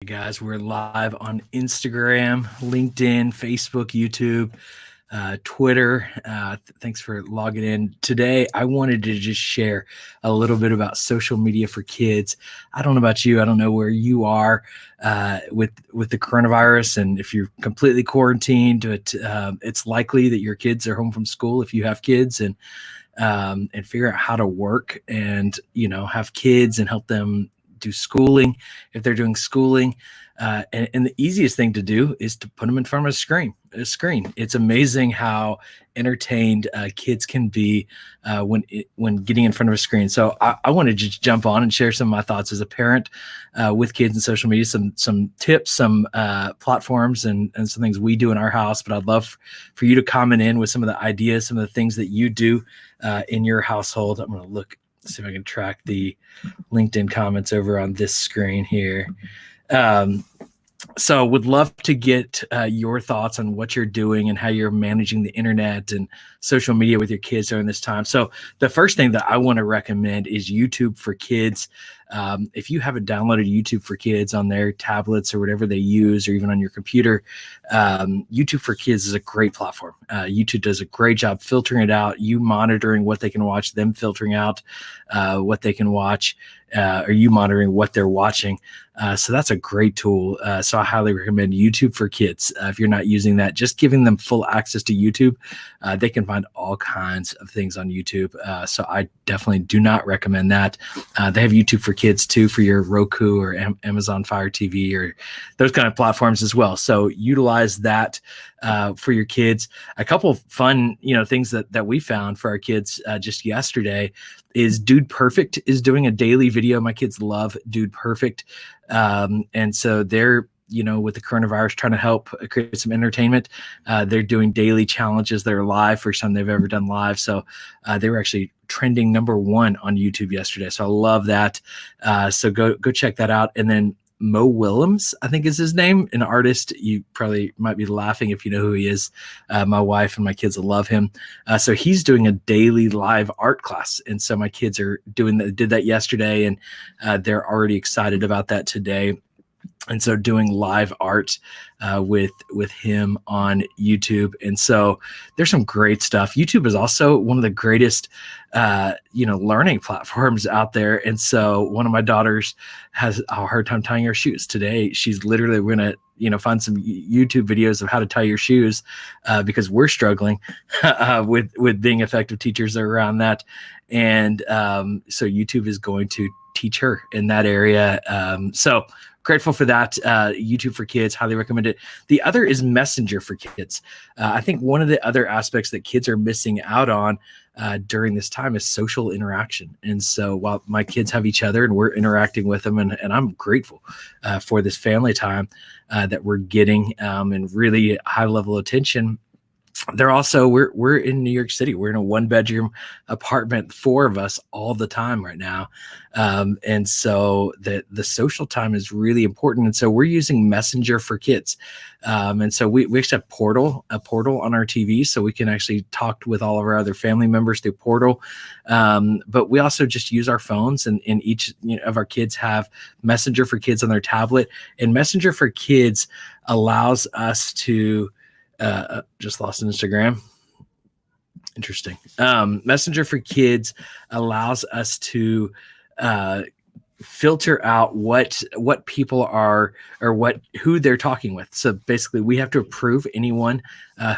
Hey guys, we're live on Instagram, LinkedIn, Facebook, YouTube, Twitter. Thanks for logging in. Today, I wanted to just share a little bit about social media for kids. I don't know about you. I don't know where you are with the coronavirus, and if you're completely quarantined, but it's likely that your kids are home from school if you have kids, and figure out how to work and have kids and help them do schooling if they're doing schooling. And the easiest thing to do is to put them in front of a screen. It's amazing how entertained kids can be when getting in front of a screen. So I want to just jump on and share some of my thoughts as a parent with kids and social media, some tips, some platforms, and some things we do in our house. But I'd love for you to comment in with some of the ideas, some of the things that you do in your household. I'm going to see if I can track the LinkedIn comments over on this screen here. So would love to get your thoughts on what you're doing and how you're managing the internet and social media with your kids during this time. So the first thing that I want to recommend is YouTube for Kids. If you haven't downloaded YouTube for Kids on their tablets or whatever they use, or even on your computer, YouTube for Kids is a great platform. YouTube does a great job filtering it out, you monitoring what they can watch, them filtering out what they can watch, or you monitoring what they're watching. So that's a great tool. So I highly recommend YouTube for Kids. If you're not using that, just giving them full access to YouTube. They can find all kinds of things on YouTube. So I definitely do not recommend that. They have YouTube for Kids too for your Roku or Amazon Fire TV or those kind of platforms as well. So utilize that for your kids. A couple of fun, things that we found for our kids just yesterday is Dude Perfect is doing a daily video. My kids love Dude Perfect. And so they're, with the coronavirus, trying to help create some entertainment. They're doing daily challenges that are live, first time they've ever done live. So they were actually trending #1 on YouTube yesterday. So I love that. So go check that out. And then Mo Willems, I think is his name, an artist. You probably might be laughing if you know who he is. My wife and my kids love him. So he's doing a daily live art class. And so my kids did that yesterday, and they're already excited about that today. And so doing live art with him on YouTube. And so there's some great stuff. YouTube is also one of the greatest, learning platforms out there. And so one of my daughters has a hard time tying her shoes today. She's literally going to, find some YouTube videos of how to tie your shoes because we're struggling with being effective teachers around that. And so YouTube is going to teach her in that area. So grateful for that. YouTube for Kids, highly recommend it. The other is Messenger for Kids. I think one of the other aspects that kids are missing out on during this time is social interaction. And so while my kids have each other and we're interacting with them, and I'm grateful for this family time that we're getting and really high level attention. They're also, we're in New York City. We're in a 1-bedroom apartment, 4 of us all the time right now. And so the social time is really important. And so we're using Messenger for Kids. And so we actually have a portal on our TV, so we can actually talk with all of our other family members through portal. But we also just use our phones, and each of our kids have Messenger for Kids on their tablet. And Messenger for Kids allows us to just lost Instagram. Interesting. Messenger for Kids allows us to filter out what people are, or who they're talking with. So basically we have to approve anyone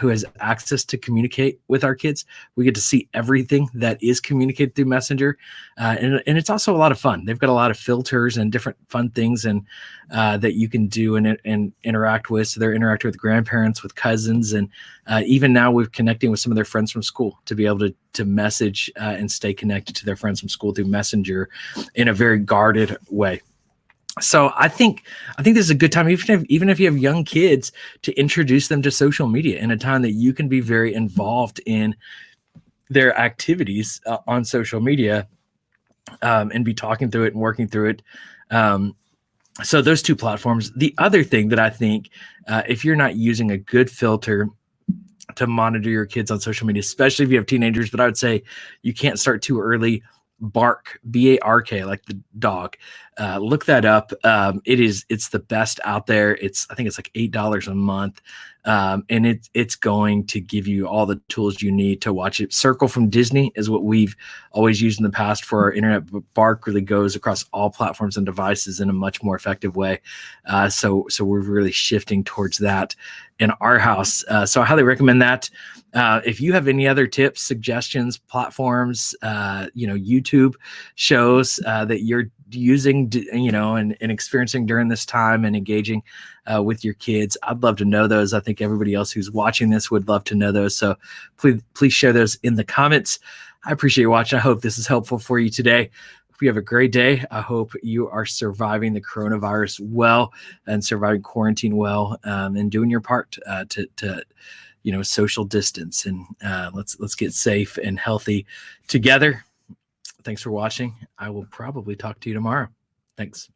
who has access to communicate with our kids. We get to see everything that is communicated through Messenger. And it's also a lot of fun. They've got a lot of filters and different fun things and that you can do and interact with. So they're interacting with grandparents, with cousins, and even now we're connecting with some of their friends from school to be able to message and stay connected to their friends from school through Messenger in a very guarded way. So I think this is a good time, even if you have young kids, to introduce them to social media in a time that you can be very involved in their activities on social media and be talking through it and working through it. So those 2 platforms. The other thing that I think, if you're not using a good filter to monitor your kids on social media, especially if you have teenagers, but I would say you can't start too early. Bark, B-A-R-K, like the dog. Look that up. It's the best out there. I think it's like $8 a month. And it's going to give you all the tools you need to watch it. Circle from Disney is what we've always used in the past for our internet, but Bark really goes across all platforms and devices in a much more effective way. So we're really shifting towards that in our house. So I highly recommend that. If you have any other tips, suggestions, platforms, YouTube shows that you're using, and experiencing during this time and engaging with your kids, I'd love to know those. I think everybody else who's watching this would love to know those. So please share those in the comments. I appreciate you watching. I hope this is helpful for you today. Hope you have a great day. I hope you are surviving the coronavirus well and surviving quarantine well, and doing your part to social distance, and let's get safe and healthy together. Thanks for watching. I will probably talk to you tomorrow. Thanks.